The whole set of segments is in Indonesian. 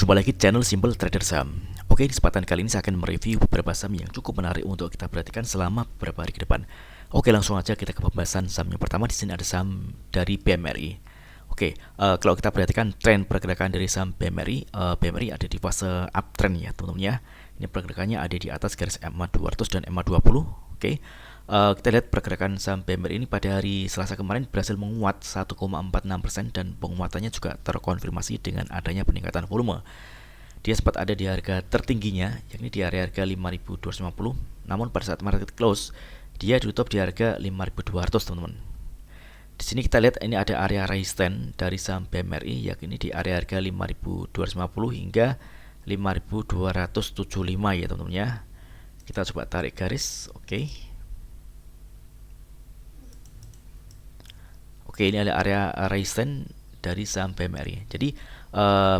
Jumpa lagi di channel Simple Trader Saham. Oke, di kesempatan kali ini saya akan mereview beberapa saham yang cukup menarik untuk kita perhatikan selama beberapa hari ke depan. Oke, langsung aja kita ke pembahasan saham yang pertama. Di sini ada saham dari BMRI. Oke, kalau kita perhatikan tren pergerakan dari saham BMRI, BMRI ada di fase uptrend ya teman-teman ya. Ini pergerakannya ada di atas garis EMA 200 dan EMA 20. Oke. Kita lihat pergerakan saham BMRI ini pada hari Selasa kemarin berhasil menguat 1,46% dan penguatannya juga terkonfirmasi dengan adanya peningkatan volume. Dia sempat ada di harga tertingginya, yakni di area harga 5.250. Namun pada saat market close, dia ditutup di harga 5.200, teman-teman. Di sini kita lihat ini ada area resistance dari saham BMRI, yakni di area harga 5.250 hingga 5.275 ya, teman-teman ya. Kita coba tarik garis, oke. Oke, ini ada area resistance dari saham BMRI. Jadi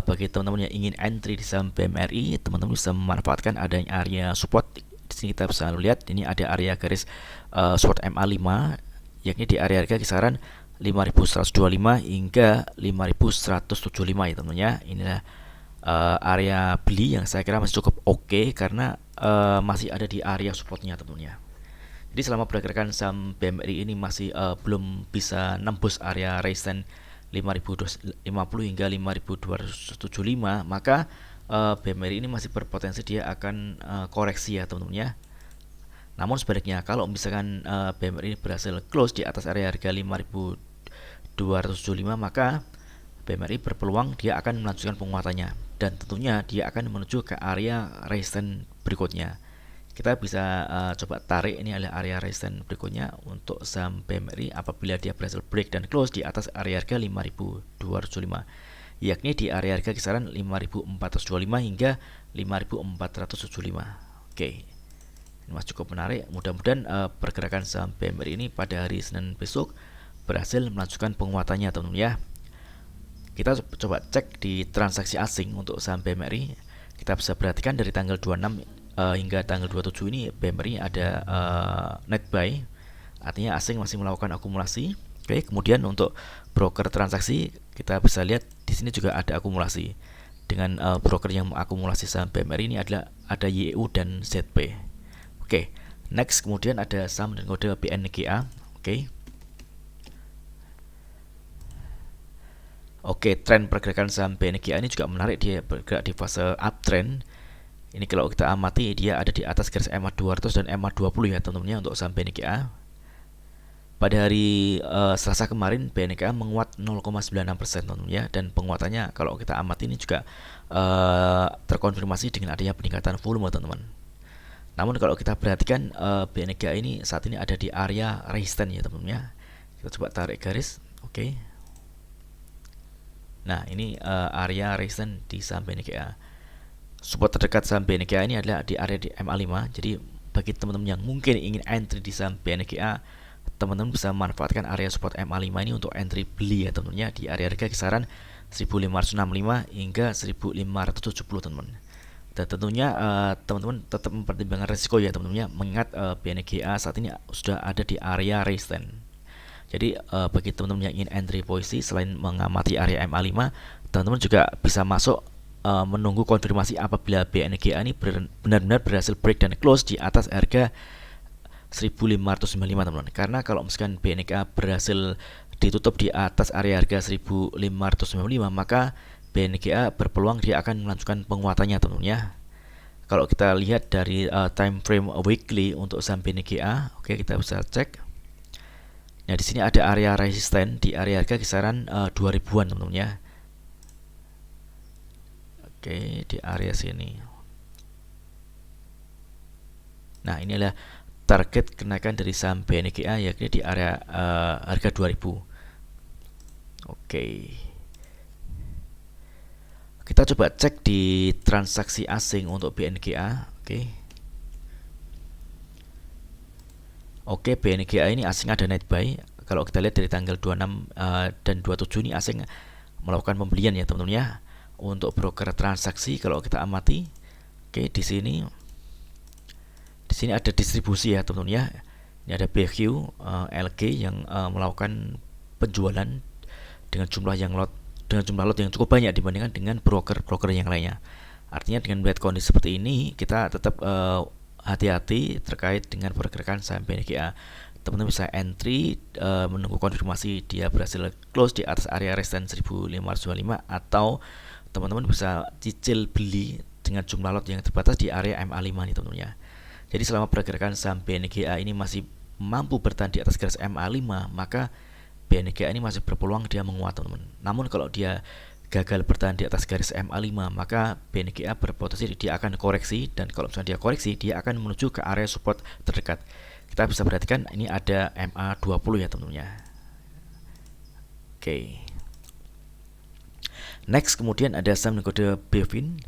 bagi teman-teman yang ingin entry di saham BMRI, teman-teman bisa memanfaatkan adanya area support. Di sini kita bisa lihat ini ada area garis support MA5, yakni di area harga kisaran 5.125 hingga 5.175 ya teman-teman ya. Inilah area beli yang saya kira masih cukup oke karena masih ada di area supportnya teman-teman ya. Jadi selama pergerakan saham BMRI ini masih belum bisa nembus area resistance 5.250 hingga 5.275, maka BMRI ini masih berpotensi dia akan koreksi ya teman-teman ya. Namun sebaliknya kalau misalkan BMRI ini berhasil close di atas area harga 5.275, maka BMRI berpeluang dia akan melanjutkan penguatannya dan tentunya dia akan menuju ke area resistance berikutnya. Kita bisa coba tarik, ini adalah area resistance berikutnya untuk saham BMRI apabila dia berhasil break dan close di atas area harga 5.275, yakni di area harga kisaran 5.425 hingga 5.475. Oke, ini masih cukup menarik. Mudah-mudahan pergerakan saham BMRI ini pada hari Senin besok berhasil melanjutkan penguatannya teman-teman ya. Kita coba cek di transaksi asing untuk saham BMRI. Kita bisa perhatikan dari tanggal 26 hingga tanggal 27 ini BMRI ada net buy, artinya asing masih melakukan akumulasi. Oke, kemudian untuk broker transaksi kita bisa lihat di sini juga ada akumulasi. Dengan broker yang mengakumulasi saham BMRI ini adalah ada YU dan ZP. Oke, next kemudian ada saham dan kode BNGA. Oke, tren pergerakan saham BNGA ini juga menarik, dia bergerak di fase uptrend. Ini kalau kita amati dia ada di atas garis EMA 200 dan EMA 20 ya teman-teman ya untuk saham BNGA. Pada hari Selasa kemarin BNGA menguat 0,96% teman-teman ya, dan penguatannya kalau kita amati ini juga terkonfirmasi dengan adanya peningkatan volume teman-teman. Namun kalau kita perhatikan BNGA ini saat ini ada di area resistance ya teman-teman ya. Kita coba tarik garis, oke. Nah, ini area resistance di saham BNGA. Support terdekat saham BNGA ini adalah di area di MA5. Jadi bagi teman-teman yang mungkin ingin entry di saham BNGA, teman-teman bisa memanfaatkan area support MA5 ini untuk entry beli ya teman-teman ya, di area harga kisaran 1565 hingga 1570 teman-teman. Dan tentunya teman-teman tetap mempertimbangkan risiko ya teman-teman ya, mengingat BNGA saat ini sudah ada di area resistance. Jadi bagi teman-teman yang ingin entry posisi, selain mengamati area MA5, teman-teman juga bisa masuk menunggu konfirmasi apabila BNGA ini benar-benar berhasil break dan close di atas harga 1595 teman-teman. Karena kalau misalkan BNGA berhasil ditutup di atas area harga 1595, maka BNGA berpeluang dia akan melanjutkan penguatannya teman-teman ya. Kalau kita lihat dari time frame weekly untuk saham BNGA, oke, kita bisa cek. Nah, di sini ada area resisten di area harga kisaran 2000-an teman-teman ya. Oke, di area sini. Nah, ini adalah target kenaikan dari saham BNGA, yakni di area harga 2000. Oke. Kita coba cek di transaksi asing untuk BNGA. Oke, BNGA ini asing ada net buy. Kalau kita lihat dari tanggal 26 dan 27 ini asing melakukan pembelian ya teman-teman ya. Untuk broker transaksi kalau kita amati, oke, di sini ada distribusi ya teman-teman ya. Ini ada BQ, LG yang melakukan penjualan dengan jumlah yang lot dengan jumlah lot yang cukup banyak dibandingkan dengan broker-broker yang lainnya. Artinya dengan melihat kondisi seperti ini, kita tetap hati-hati terkait dengan pergerakan saham BNGA. Teman-teman bisa entry, menunggu konfirmasi dia berhasil close di atas area resistance 1525, atau teman-teman bisa cicil beli dengan jumlah lot yang terbatas di area MA5 nih teman-teman ya. Jadi selama pergerakan saham BNGA ini masih mampu bertahan di atas garis MA5, maka BNGA ini masih berpeluang dia menguat teman-teman. Namun kalau dia gagal bertahan di atas garis MA5, maka BNGA berpotensi dia akan koreksi, dan kalau misalnya dia koreksi, dia akan menuju ke area support terdekat. Kita bisa perhatikan ini ada MA20 ya teman-teman ya. Oke. Next, kemudian ada saham dengan kode BEVIN.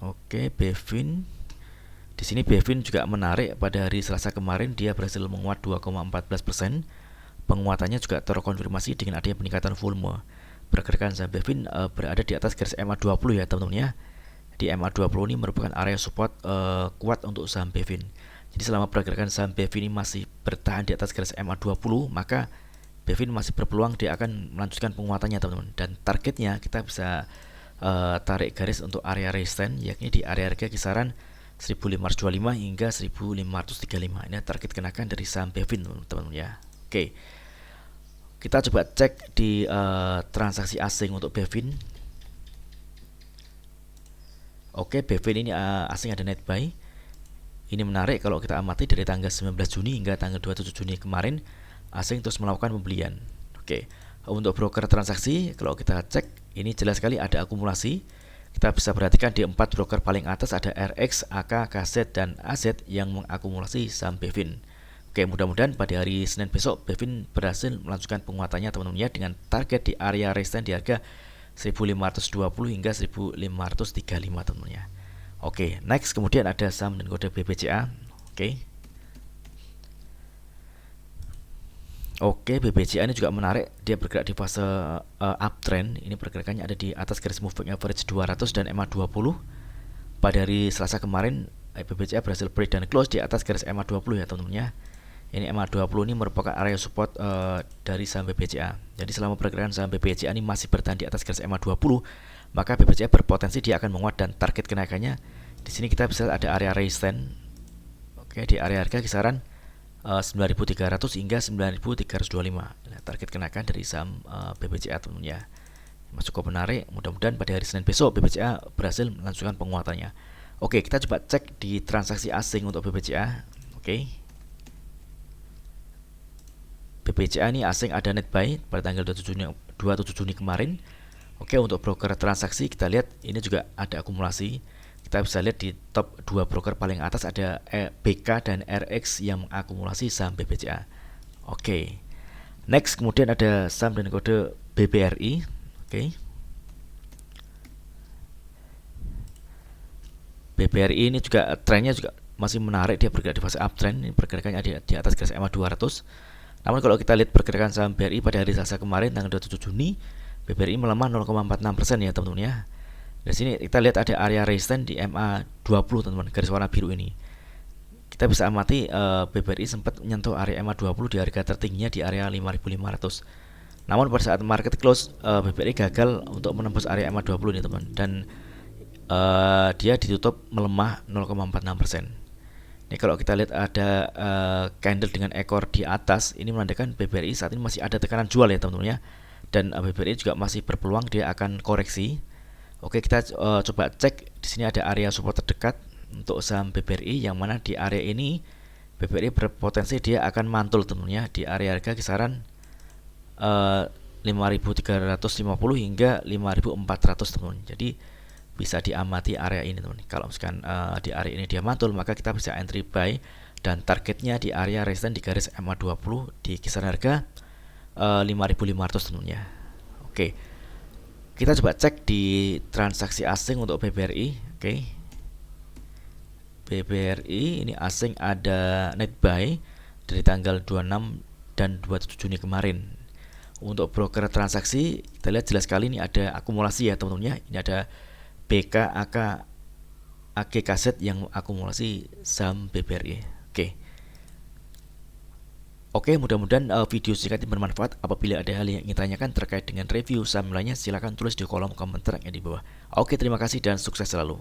Oke, BEVIN. Di sini BEVIN juga menarik. Pada hari Selasa kemarin dia berhasil menguat 2,14%. Penguatannya juga terkonfirmasi dengan adanya peningkatan volume. Pergerakan saham BEVIN berada di atas garis MA20 ya teman-teman ya. Di MA20 ini merupakan area support kuat untuk saham BEVIN. Jadi selama pergerakan saham BEVIN ini masih bertahan di atas garis MA20, maka BEVIN masih berpeluang dia akan melanjutkan penguatannya teman-teman. Dan targetnya kita bisa tarik garis untuk area resistance, yakni di area harga kisaran 1525 hingga 1535. Ini target kenakan dari saham BEVIN teman-teman ya. Oke, kita coba cek di transaksi asing untuk BEVIN. Oke, BEVIN ini asing ada net buy. Ini menarik kalau kita amati dari tanggal 19 Juni hingga tanggal 27 Juni kemarin, asing terus melakukan pembelian. Oke, untuk broker transaksi, kalau kita cek, ini jelas sekali ada akumulasi. Kita bisa perhatikan di 4 broker paling atas ada RX, AK, KZ, dan AZ yang mengakumulasi saham BEVIN. Oke, mudah-mudahan pada hari Senin besok BEVIN berhasil melanjutkan penguatannya teman-teman ya, dengan target di area resistance di harga 1520 hingga 1535 teman-teman ya. Oke, next kemudian ada saham dan kode BBCA. Oke, BBCA ini juga menarik. Dia bergerak di fase uptrend. Ini pergerakannya ada di atas garis moving average 200 dan MA20. Pada hari Selasa kemarin, BBCA berhasil break dan close di atas garis MA20 ya teman-teman ya. Ini MA20 ini merupakan area support dari saham BBCA. Jadi selama pergerakan saham BBCA ini masih bertahan di atas garis MA20, maka BBCA berpotensi dia akan menguat, dan target kenaikannya di sini kita bisa ada area resistance. Oke, di area harga kisaran 9.300 hingga 9.325. Target kenaikan dari saham BBCA teman-teman ya. Masuk cukup menarik. Mudah-mudahan pada hari Senin besok BBCA berhasil melanjutkan penguatannya. Oke, kita coba cek di transaksi asing untuk BBCA. Oke. BBCA ini asing ada net buy pada tanggal 27 Juni kemarin. Oke, untuk broker transaksi kita lihat ini juga ada akumulasi. Kita bisa lihat di top 2 broker paling atas ada BK dan RX yang mengakumulasi saham BBCA. Oke. Next kemudian ada saham dengan kode BBRI. Oke. BBRI ini juga trennya juga masih menarik, dia bergerak di fase uptrend. Ini pergerakannya di atas garis MA 200. Namun kalau kita lihat pergerakan saham BRI pada hari Selasa kemarin tanggal 27 Juni, BBRI melemah 0,46% ya teman-teman ya. Di sini kita lihat ada area resistance di MA20 teman-teman, garis warna biru ini. Kita bisa amati BBRI sempat menyentuh area MA20 di harga tertingginya di area 5.500. Namun pada saat market close, BBRI gagal untuk menembus area MA20 ini teman, dan dia ditutup melemah 0,46%. Ini kalau kita lihat ada candle dengan ekor di atas, ini menandakan BBRI saat ini masih ada tekanan jual ya teman-teman ya. Dan BBRI juga masih berpeluang dia akan koreksi. Oke, kita coba cek. Di sini ada area support terdekat untuk saham BBRI, yang mana di area ini BBRI berpotensi dia akan mantul teman-teman ya, di area harga kisaran 5.350 hingga 5.400 teman-teman. Jadi bisa diamati area ini teman. Kalau misalkan di area ini dia mantul, maka kita bisa entry buy, dan targetnya di area resistance di garis MA20 di kisaran harga 5.500 teman ya. Oke. Kita coba cek di transaksi asing untuk BBRI. Oke. BBRI ini asing ada net buy dari tanggal 26 dan 27 Juni kemarin. Untuk broker transaksi kita lihat jelas sekali ini ada akumulasi ya teman-teman ya. Ini ada BK, AK, AGKZ yang akumulasi saham BBRI. Oke. Oke, mudah-mudahan video singkat ini bermanfaat. Apabila ada hal yang ingin tanyakan terkait dengan review saham lainnya, silakan tulis di kolom komentar yang di bawah. Oke, terima kasih dan sukses selalu.